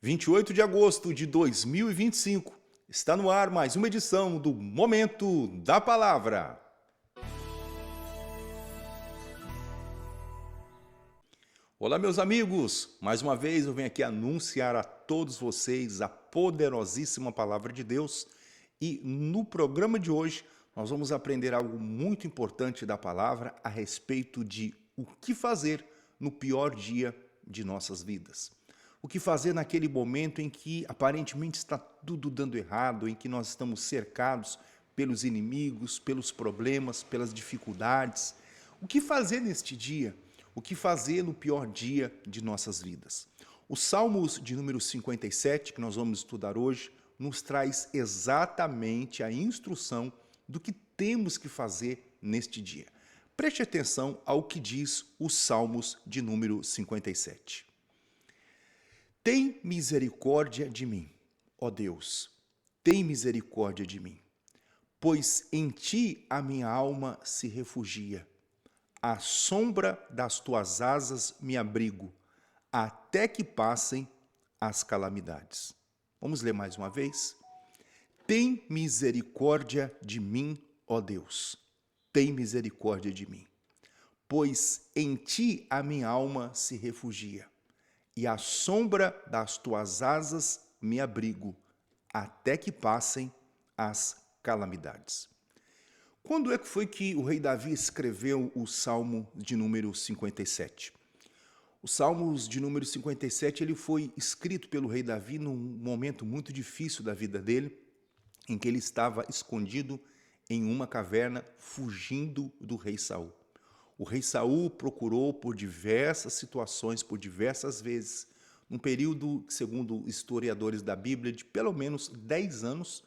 28 de agosto de 2025, está no ar mais uma edição do Momento da Palavra. Olá, meus amigos! Mais uma vez eu venho aqui anunciar a todos vocês a poderosíssima Palavra de Deus e no programa de hoje nós vamos aprender algo muito importante da Palavra a respeito de o que fazer no pior dia de nossas vidas. O que fazer naquele momento em que aparentemente está tudo dando errado, em que nós estamos cercados pelos inimigos, pelos problemas, pelas dificuldades. O que fazer neste dia? O que fazer no pior dia de nossas vidas? Os Salmos de número 57, que nós vamos estudar hoje, nos traz exatamente a instrução do que temos que fazer neste dia. Preste atenção ao que diz os Salmos de número 57. Tem misericórdia de mim, ó Deus, tem misericórdia de mim, pois em ti a minha alma se refugia. À sombra das tuas asas me abrigo, até que passem as calamidades. Vamos ler mais uma vez? Tem misericórdia de mim, ó Deus, tem misericórdia de mim, pois em ti a minha alma se refugia. E à sombra das tuas asas me abrigo, até que passem as calamidades. Quando é que foi que o rei Davi escreveu o Salmo de número 57? O Salmo de número 57 ele foi escrito pelo rei Davi num momento muito difícil da vida dele, em que ele estava escondido em uma caverna, fugindo do rei Saul. O rei Saul procurou por diversas situações, por diversas vezes, num período, segundo historiadores da Bíblia, de pelo menos 10 anos,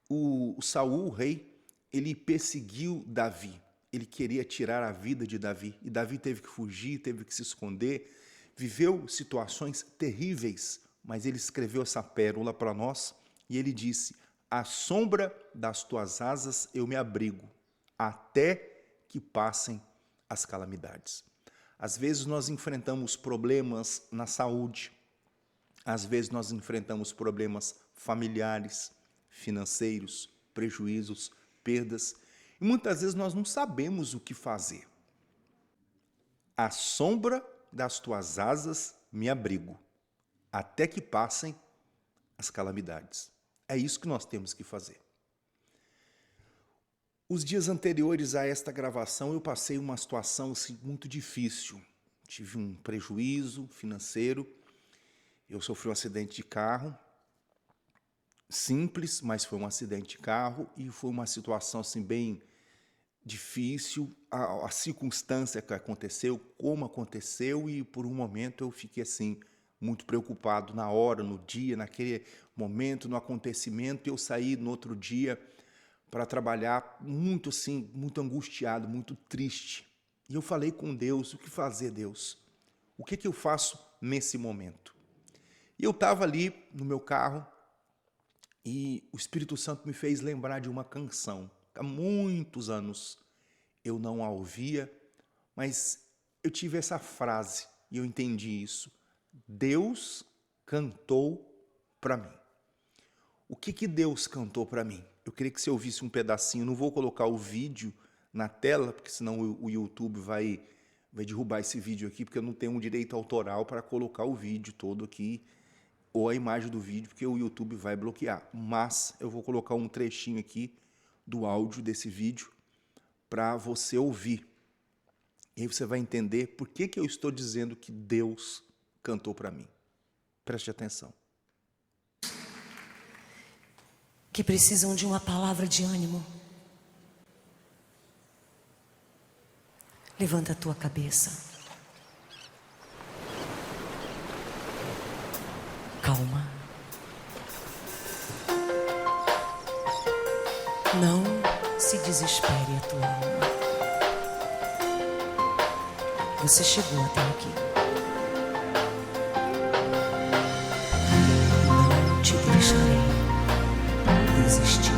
o Saul, o rei, ele perseguiu Davi. Ele queria tirar a vida de Davi. E Davi teve que fugir, teve que se esconder, viveu situações terríveis, mas ele escreveu essa pérola para nós e ele disse: à sombra das tuas asas eu me abrigo, até que passem as calamidades. Às vezes nós enfrentamos problemas na saúde, às vezes nós enfrentamos problemas familiares, financeiros, prejuízos, perdas, e muitas vezes nós não sabemos o que fazer. À sombra das tuas asas me abrigo, até que passem as calamidades. É isso que nós temos que fazer. Os dias anteriores a esta gravação eu passei uma situação assim, muito difícil. Tive um prejuízo financeiro, eu sofri um acidente de carro, simples, mas foi um acidente de carro e foi uma situação assim, bem difícil, a circunstância que aconteceu, como aconteceu e por um momento eu fiquei assim muito preocupado na hora, no dia, naquele momento, no acontecimento, eu saí no outro dia para trabalhar muito assim, muito angustiado, muito triste. E eu falei com Deus, o que fazer, Deus? O que eu faço nesse momento? E eu estava ali no meu carro e o Espírito Santo me fez lembrar de uma canção. Há muitos anos eu não a ouvia, mas eu tive essa frase e eu entendi isso. Deus cantou para mim. O que Deus cantou para mim? Eu queria que você ouvisse um pedacinho. Não vou colocar o vídeo na tela, porque senão o YouTube vai derrubar esse vídeo aqui, porque eu não tenho um direito autoral para colocar o vídeo todo aqui, ou a imagem do vídeo, porque o YouTube vai bloquear. Mas eu vou colocar um trechinho aqui do áudio desse vídeo para você ouvir. E aí você vai entender por que eu estou dizendo que Deus cantou para mim. Preste atenção. Que precisam de uma palavra de ânimo. Levanta a tua cabeça. Calma. Não se desespere a tua alma. Você chegou até aqui. Não te deixarei desistir.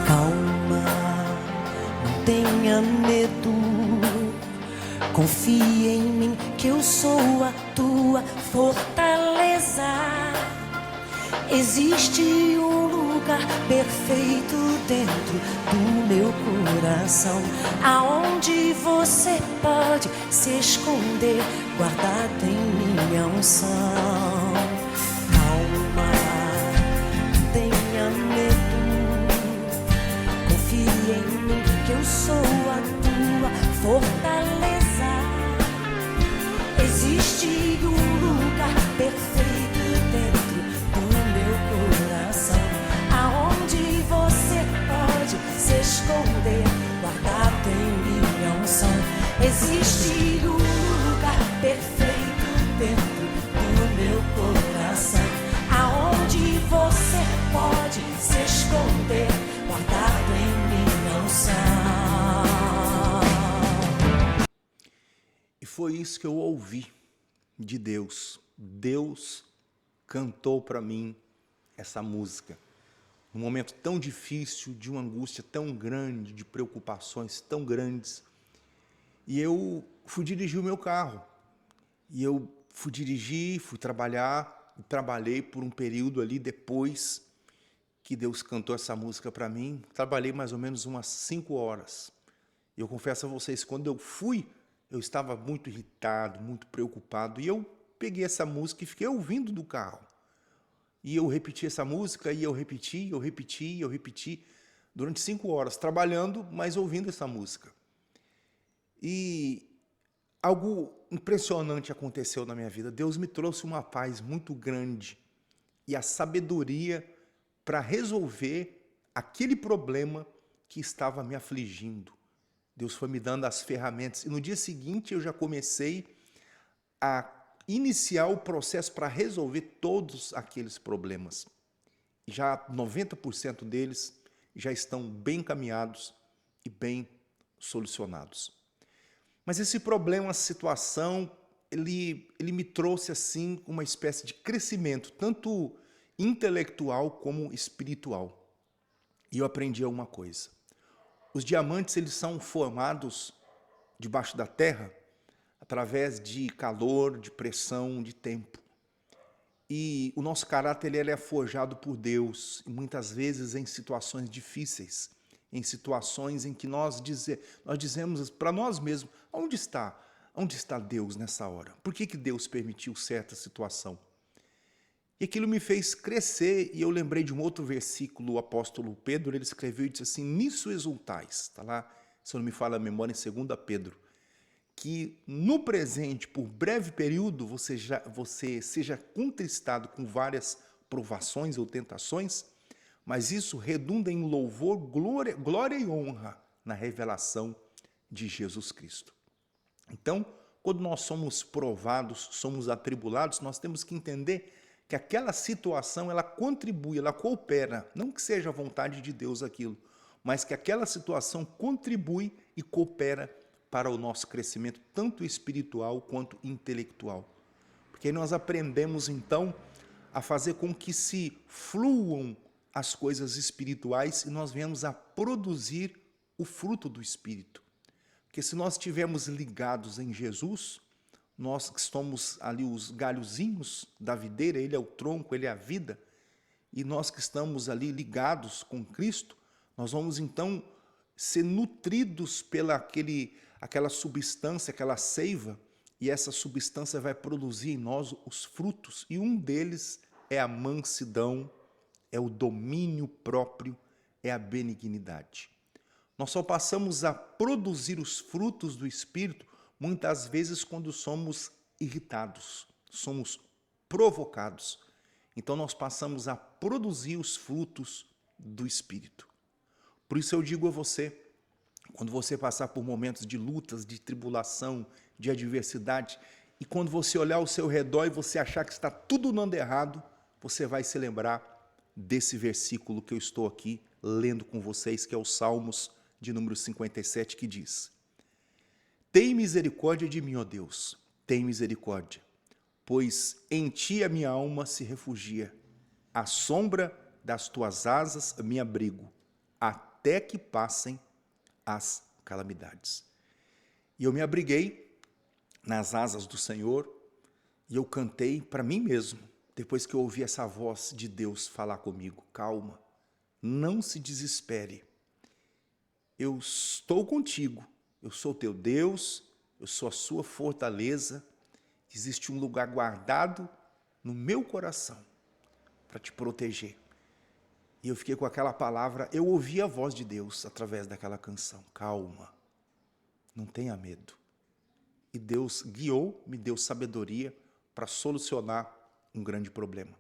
Calma, não tenha medo. Confie em mim que eu sou a tua fortaleza. Existe um lugar perfeito dentro do meu coração, aonde você pode se esconder, guardado em minha unção. Calma, não tenha medo. Confie em mim que eu sou a tua fortaleza. Existe um lugar perfeito dentro do meu coração, aonde você pode se esconder, guardado em minha unção. Existe um lugar perfeito dentro do meu coração, aonde você pode se esconder, guardado em minha unção. E foi isso que eu ouvi de Deus. Deus cantou para mim essa música. Num momento tão difícil, de uma angústia tão grande, de preocupações tão grandes. E eu fui dirigir o meu carro. E eu fui dirigir, fui trabalhar, e trabalhei por um período ali depois que Deus cantou essa música para mim. Trabalhei mais ou menos umas 5 horas. E eu confesso a vocês, quando eu fui, eu estava muito irritado, muito preocupado. E eu peguei essa música e fiquei ouvindo do carro. E eu repeti essa música, e eu repeti, durante 5 horas, trabalhando, mas ouvindo essa música. E algo impressionante aconteceu na minha vida. Deus me trouxe uma paz muito grande e a sabedoria para resolver aquele problema que estava me afligindo. Deus foi me dando as ferramentas. E no dia seguinte eu já comecei a iniciar o processo para resolver todos aqueles problemas. Já 90% deles já estão bem encaminhados e bem solucionados. Mas esse problema, essa situação, ele me trouxe assim uma espécie de crescimento, tanto intelectual como espiritual. E eu aprendi uma coisa. Os diamantes, eles são formados debaixo da terra através de calor, de pressão, de tempo. E o nosso caráter ele é forjado por Deus, e muitas vezes em situações difíceis, em situações em que nós dizemos para nós mesmos, onde está Deus nessa hora? Por que Deus permitiu certa situação? E aquilo me fez crescer, e eu lembrei de um outro versículo, o apóstolo Pedro, ele escreveu e disse assim, nisso exultais, está lá, se eu não me falha a memória, em 2 Pedro, que no presente, por breve período, você seja contristado com várias provações ou tentações, mas isso redunda em louvor, glória e honra na revelação de Jesus Cristo. Então, quando nós somos provados, somos atribulados, nós temos que entender que aquela situação, ela contribui, ela coopera, não que seja a vontade de Deus aquilo, mas que aquela situação contribui e coopera para o nosso crescimento, tanto espiritual quanto intelectual. Porque aí nós aprendemos, então, a fazer com que se fluam as coisas espirituais e nós venhamos a produzir o fruto do Espírito. Porque se nós estivermos ligados em Jesus, nós que somos ali os galhozinhos da videira, Ele é o tronco, Ele é a vida, e nós que estamos ali ligados com Cristo, nós vamos então ser nutridos pela aquela substância, aquela seiva, e essa substância vai produzir em nós os frutos, e um deles é a mansidão, é o domínio próprio, é a benignidade. Nós só passamos a produzir os frutos do Espírito muitas vezes quando somos irritados, somos provocados. Então nós passamos a produzir os frutos do Espírito. Por isso eu digo a você, quando você passar por momentos de lutas, de tribulação, de adversidade, e quando você olhar ao seu redor e você achar que está tudo andando errado, você vai se lembrar desse versículo que eu estou aqui lendo com vocês, que é o Salmos de número 57, que diz: tem misericórdia de mim, ó Deus, tem misericórdia, pois em ti a minha alma se refugia. À sombra das tuas asas me abrigo, até que passem as calamidades. E eu me abriguei nas asas do Senhor e eu cantei para mim mesmo, depois que eu ouvi essa voz de Deus falar comigo: calma, não se desespere, eu estou contigo, eu sou teu Deus, eu sou a sua fortaleza, existe um lugar guardado no meu coração para te proteger. E eu fiquei com aquela palavra, eu ouvi a voz de Deus através daquela canção: calma, não tenha medo. E Deus guiou, me deu sabedoria para solucionar um grande problema.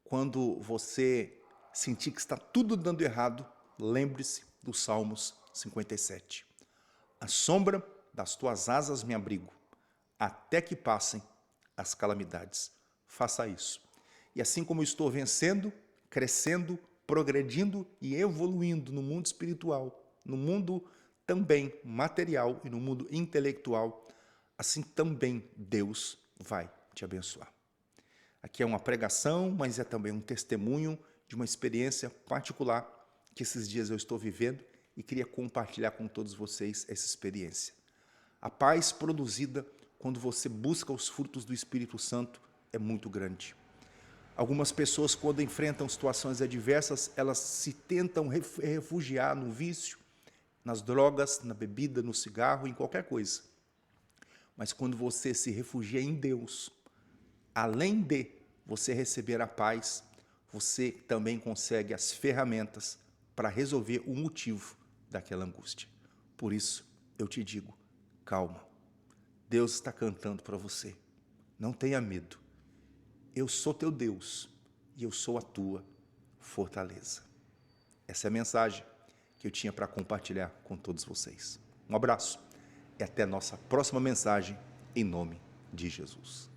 Quando você sentir que está tudo dando errado, lembre-se dos Salmos 57. À sombra das tuas asas me abrigo, até que passem as calamidades. Faça isso. E assim como eu estou vencendo, crescendo, progredindo e evoluindo no mundo espiritual, no mundo também material e no mundo intelectual, assim também Deus vai te abençoar. Aqui é uma pregação, mas é também um testemunho de uma experiência particular que esses dias eu estou vivendo e queria compartilhar com todos vocês essa experiência. A paz produzida quando você busca os frutos do Espírito Santo é muito grande. Algumas pessoas, quando enfrentam situações adversas, elas se tentam refugiar no vício, nas drogas, na bebida, no cigarro, em qualquer coisa. Mas quando você se refugia em Deus, além de você receber a paz, você também consegue as ferramentas para resolver o motivo daquela angústia. Por isso, eu te digo, calma. Deus está cantando para você. Não tenha medo. Eu sou teu Deus e eu sou a tua fortaleza. Essa é a mensagem que eu tinha para compartilhar com todos vocês. Um abraço e até a nossa próxima mensagem, em nome de Jesus.